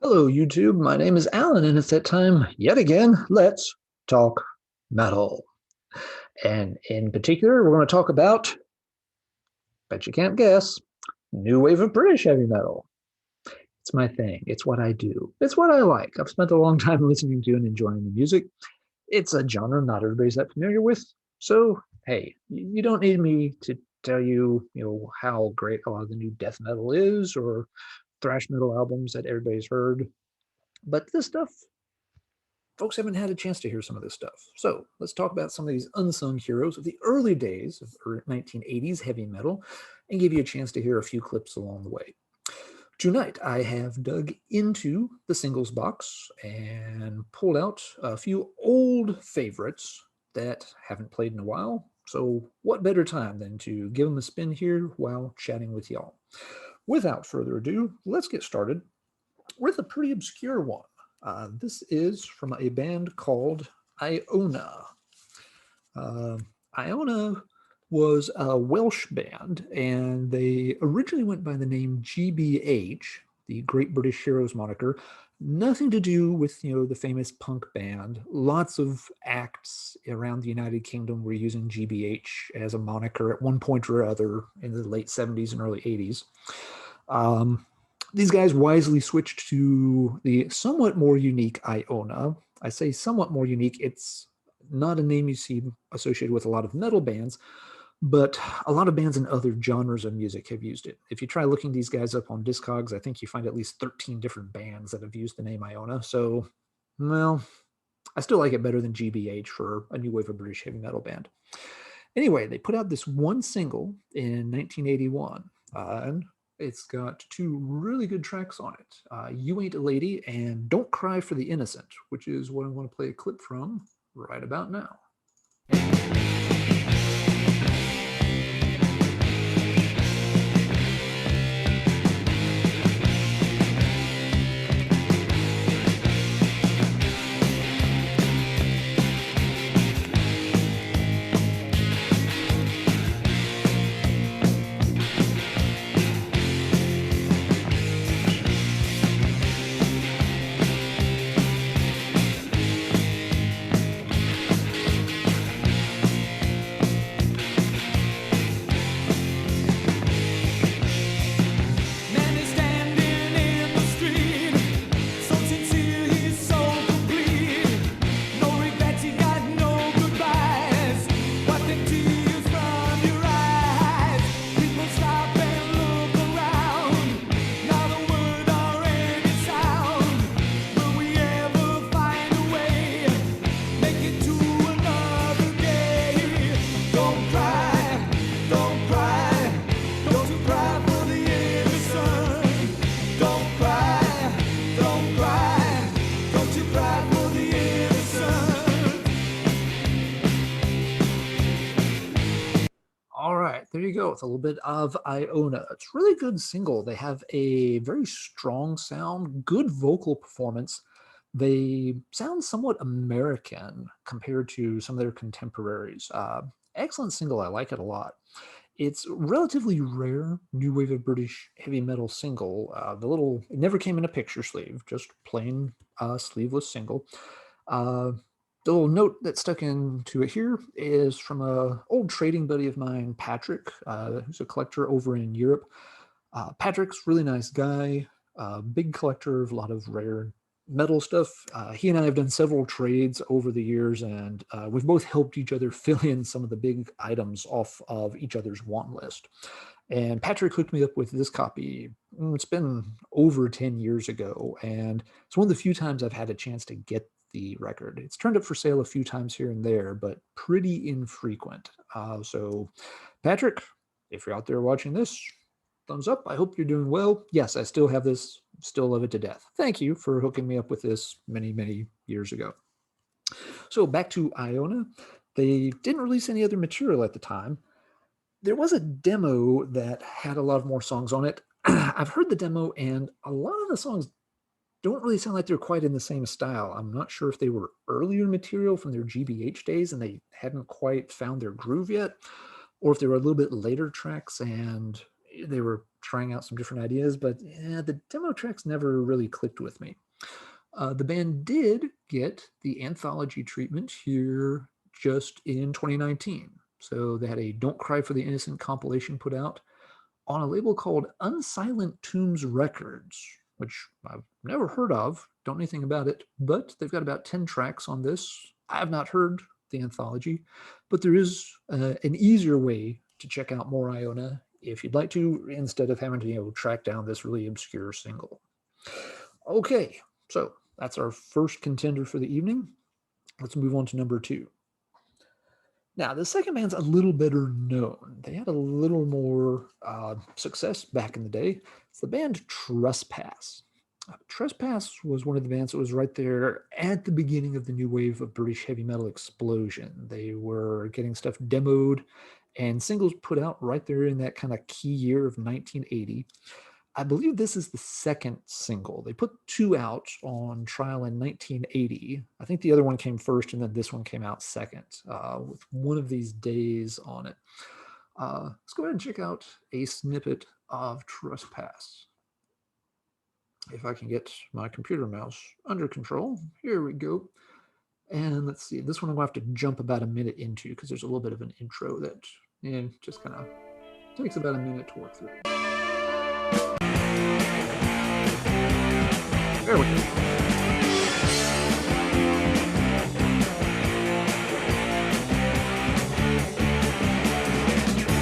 Hello, YouTube. My name is Alan, and it's that time yet again. Let's talk metal. And in particular, we're going to talk about, bet you can't guess, new wave of British heavy metal. It's my thing. It's what I do. It's what I like. I've spent a long time listening to and enjoying the music. It's a genre not everybody's that familiar with. So, hey, you don't need me to tell you, how great a lot of the new death metal is or thrash metal albums that everybody's heard. But this stuff folks haven't had a chance to hear some of this stuff. So let's talk about some of these unsung heroes of the early days of 1980s heavy metal and give you a chance to hear a few clips along the way. Tonight, I have dug into the singles box and pulled out a few old favorites that haven't played in a while. So what better time than to give them a spin here while chatting with y'all. Without further ado, let's get started with a pretty obscure one. This is from a band called Iona. Uh, Iona was a Welsh band, and they originally went by the name GBH, the Great British Heroes moniker. Nothing to do with the famous punk band. Lots of acts around the United Kingdom were using GBH as a moniker at one point or other in the late 70s and early 80s. These guys wisely switched to the somewhat more unique Iona. I say somewhat more unique. It's not a name you see associated with a lot of metal bands, but a lot of bands in other genres of music have used it. If you try looking these guys up on Discogs, I think you find at least 13 different bands that have used the name Iona. So, well, I still like it better than GBH for a new wave of British heavy metal band. Anyway, they put out this one single in 1981, and it's got two really good tracks on it. You Ain't a Lady and Don't Cry for the Innocent, which is what I want to play a clip from right about now. All right, there you go. It's a little bit of Iona. It's a really good single. They have a very strong sound, good vocal performance. They sound somewhat American compared to some of their contemporaries. Excellent single. I like it a lot. It's relatively rare new wave of British heavy metal single. It never came in a picture sleeve, just plain sleeveless single. The little note that stuck into it here is from a old trading buddy of mine, Patrick, who's a collector over in Europe. Patrick's a really nice guy, big collector of a lot of rare metal stuff. He and I have done several trades over the years, and we've both helped each other fill in some of the big items off of each other's want list. And Patrick hooked me up with this copy. It's been over 10 years ago, and it's one of the few times I've had a chance to get the record. It's turned up for sale a few times here and there, but pretty infrequent. So, Patrick, if you're out there watching this, thumbs up. I hope you're doing well. Yes, I still have this, still love it to death. Thank you for hooking me up with this many, many years ago. So, back to Iona. They didn't release any other material at the time. There was a demo that had a lot more songs on it. I've heard the demo, and a lot of the songs don't really sound like they're quite in the same style. I'm not sure if they were earlier material from their GBH days and they hadn't quite found their groove yet, or if they were a little bit later tracks and they were trying out some different ideas, but yeah, the demo tracks never really clicked with me. The band did get the anthology treatment here just in 2019. So they had a Don't Cry for the Innocent compilation put out on a label called Unsilent Tombs Records, which I've never heard of, don't know anything about it, but they've got about 10 tracks on this. I have not heard the anthology, but there is an easier way to check out more Iona if you'd like to, instead of having to track down this really obscure single. Okay, so that's our first contender for the evening. Let's move on to number 2. Now, the second band's a little better known. They had a little more success back in the day. It's the band Trespass. Trespass was one of the bands that was right there at the beginning of the new wave of British heavy metal explosion. They were getting stuff demoed and singles put out right there in that kind of key year of 1980. I believe this is the second single. They put 2 out on trial in 1980. I think the other one came first, and then this one came out second, with One of These Days on it. Let's go ahead and check out a snippet of Trespass. If I can get my computer mouse under control. Here we go. And let's see, this one I'm going to have to jump about a minute into because there's a little bit of an intro that just kind of takes about a minute to work through. There we go.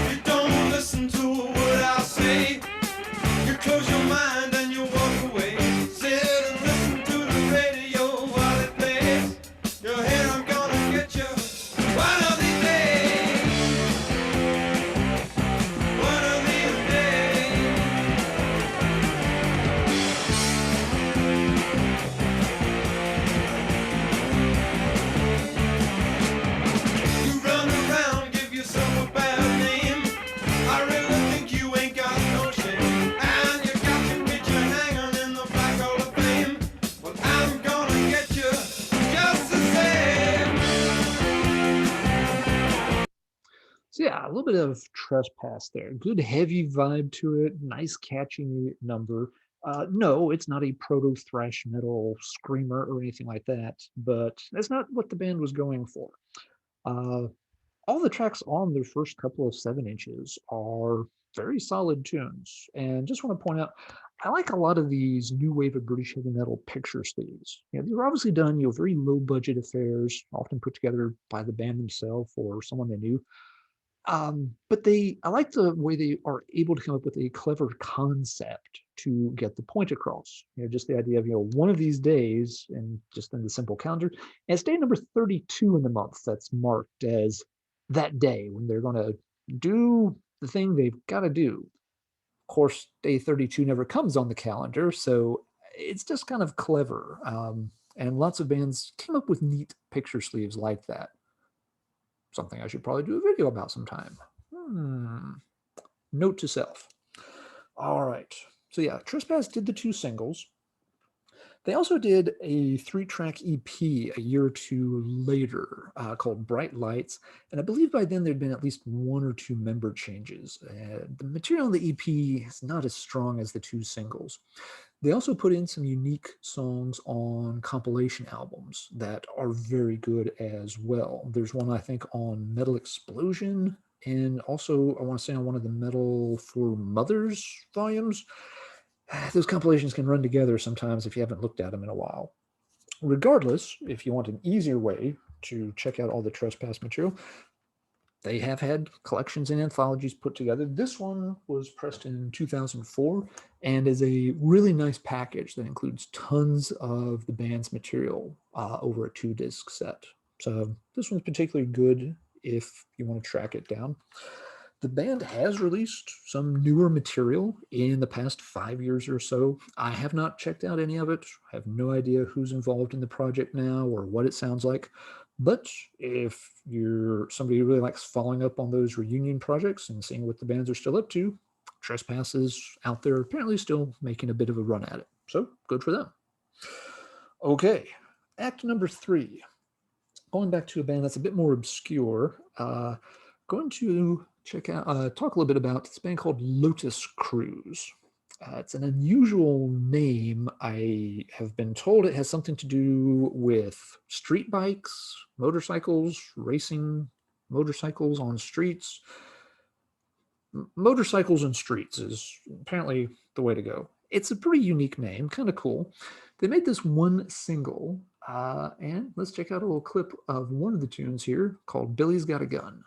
You don't listen to what I say. You close your mind and you walk away. Sit and listen to the radio while it plays. Your head, I'm gonna get you one of these days. One of these days. You run around, give yourself a bad name. I really think you ain't got no shame. And you got your picture hanging in the Black Hall of Fame. Well, I'm gonna get you just the same. So yeah, a little bit of Trespass there. Good heavy vibe to it. Nice catchy number. No, it's not a proto thrash metal screamer or anything like that, but that's not what the band was going for. All the tracks on their first couple of 7 inches are very solid tunes. And just want to point out, I like a lot of these new wave of British heavy metal picture sleeves. They were obviously done, very low budget affairs, often put together by the band themselves or someone they knew. But I like the way they are able to come up with a clever concept to get the point across. Just the idea of, one of these days, and just in the simple calendar, and it's day number 32 in the month that's marked as that day when they're going to do the thing they've got to do. Of course, day 32 never comes on the calendar, so it's just kind of clever. And lots of bands came up with neat picture sleeves like that. Something I should probably do a video about sometime. Note to self. All right. So yeah, Trespass did the 2 singles. They also did a 3-track EP a year or 2 later called Bright Lights. And I believe by then there'd been at least 1 or 2 member changes. The material in the EP is not as strong as the 2 singles. They also put in some unique songs on compilation albums that are very good as well. There's one, I think, on Metal Explosion, and also, I want to say, on one of the Metal for Mothers volumes. Those compilations can run together sometimes if you haven't looked at them in a while. Regardless, if you want an easier way to check out all the Trespass material, they have had collections and anthologies put together. This one was pressed in 2004 and is a really nice package that includes tons of the band's material over a 2-disc set. So this one's particularly good if you want to track it down. The band has released some newer material in the past 5 years or so. I have not checked out any of it. I have no idea who's involved in the project now or what it sounds like. But if you're somebody who really likes following up on those reunion projects and seeing what the bands are still up to, Trespass is out there apparently still making a bit of a run at it. So good for them. Okay, act number 3. Going back to a band that's a bit more obscure, going to check out, talk a little bit about this band called Lotus Cruise. It's an unusual name. I have been told it has something to do with street bikes, motorcycles, racing motorcycles on streets. Motorcycles and streets is apparently the way to go. It's a pretty unique name, kind of cool. They made this one single, and let's check out a little clip of one of the tunes here called Billy's Got a Gun.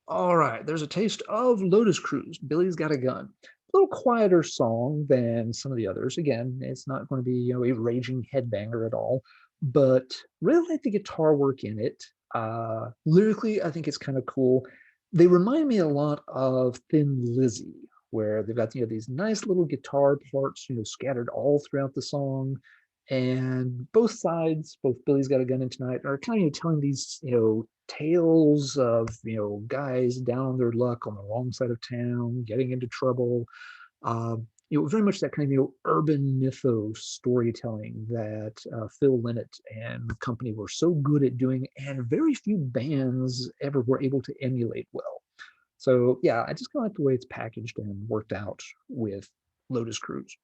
All right, there's a taste of Lotus Cruise. Billy's Got a Gun. A little quieter song than some of the others. Again, it's not going to be a raging headbanger at all, but really like the guitar work in it. Lyrically, I think it's kind of cool. They remind me a lot of Thin Lizzy, where they've got these nice little guitar parts scattered all throughout the song, and both sides, both Billy's Got a Gun and Tonight, are kind of telling these tales of guys down on their luck on the wrong side of town, getting into trouble. Very much that kind of urban mythos storytelling that Phil Lynott and the company were so good at doing, and very few bands ever were able to emulate well. So yeah, I just kind of like the way it's packaged and worked out with Lotus Cruise.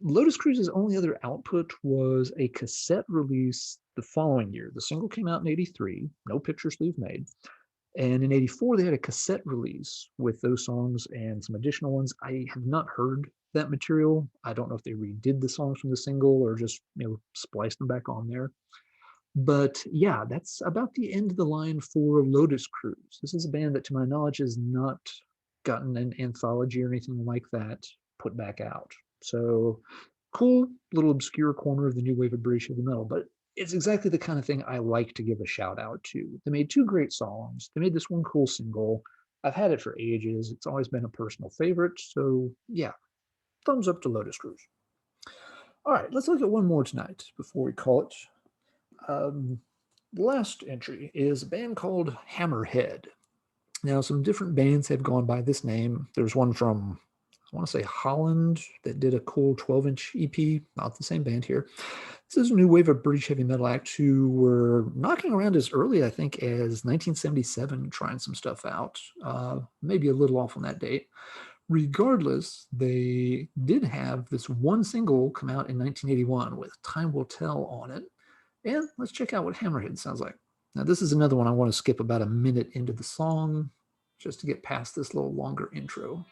Lotus Cruise's only other output was a cassette release the following year. The single came out in '83, no picture sleeve made. And in '84, they had a cassette release with those songs and some additional ones. I have not heard that material. I don't know if they redid the songs from the single or just spliced them back on there. But yeah, that's about the end of the line for Lotus Cruise. This is a band that, to my knowledge, has not gotten an anthology or anything like that put back out. So cool little obscure corner of the new wave of British heavy metal, but it's exactly the kind of thing I like to give a shout out to. They made two great songs. They made this one cool single. I've had it for ages. It's always been a personal favorite. So yeah, thumbs up to Lotus Cruise. All right, let's look at one more tonight before we call it. The last entry is a band called Hammerhead. Now, some different bands have gone by this name. There's one from, I want to say, Holland that did a cool 12-inch EP, not the same band here. This is a new wave of British heavy metal act who were knocking around as early, I think, as 1977, trying some stuff out. Maybe a little off on that date. Regardless, they did have this one single come out in 1981 with Time Will Tell on it. And let's check out what Hammerhead sounds like. Now, this is another one I want to skip about a minute into the song just to get past this little longer intro.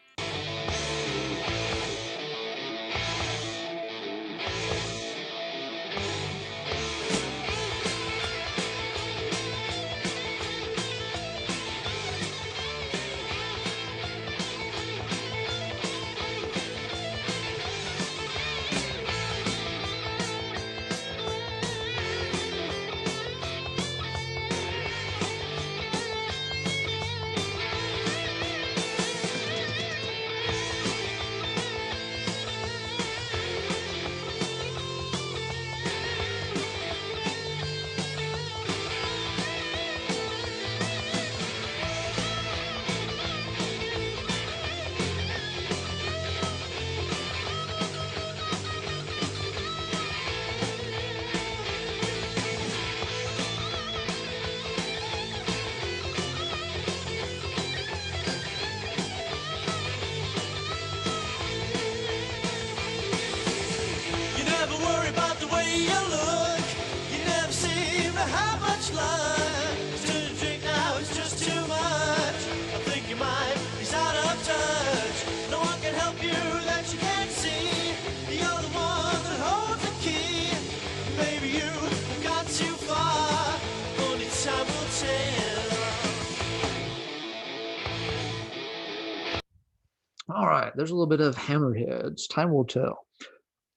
right, there's a little bit of Hammerheads. Time will tell.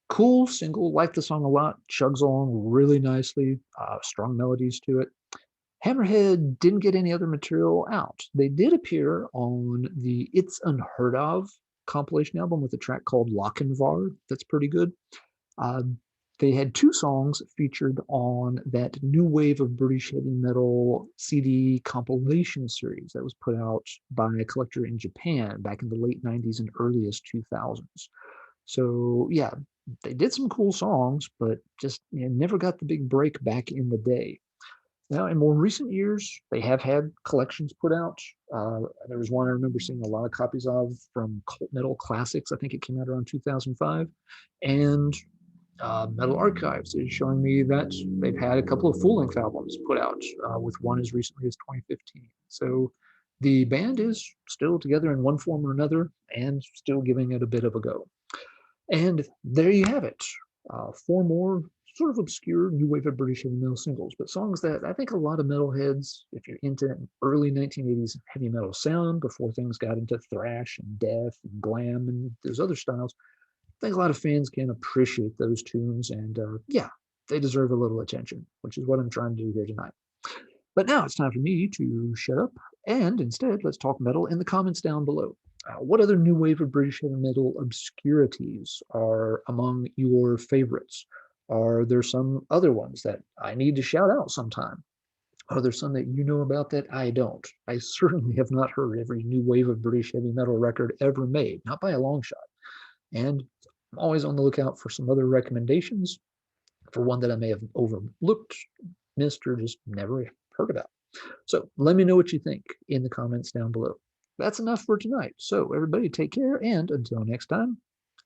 Cool single, like the song a lot, chugs along really nicely, strong melodies to it. Hammerhead didn't get any other material out. They did appear on the It's Unheard Of compilation album with a track called Lochinvar. That's pretty good. Uh, they had two songs featured on that new wave of British heavy metal CD compilation series that was put out by a collector in Japan back in the late 90s and earliest 2000s. So, yeah, they did some cool songs, but just never got the big break back in the day. Now, in more recent years, they have had collections put out. There was one I remember seeing a lot of copies of from Cult Metal Classics. I think it came out around 2005. And Metal Archives is showing me that they've had a couple of full length albums put out, with one as recently as 2015. So the band is still together in one form or another and still giving it a bit of a go. And there you have it. Four more sort of obscure new wave of British heavy metal singles, but songs that I think a lot of metalheads, if you're into early 1980s heavy metal sound before things got into thrash and death and glam and those other styles, I think a lot of fans can appreciate those tunes. And yeah, they deserve a little attention, which is what I'm trying to do here tonight. But now it's time for me to shut up and instead let's talk metal in the comments down below. What other new wave of British heavy metal obscurities are among your favorites? Are there some other ones that I need to shout out sometime? Are there some that you know about that I don't? I certainly have not heard every new wave of British heavy metal record ever made, not by a long shot. And I'm always on the lookout for some other recommendations for one that I may have overlooked, missed, or just never heard about. So let me know what you think in the comments down below. That's enough for tonight. So everybody take care, and until next time,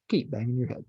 keep banging your head.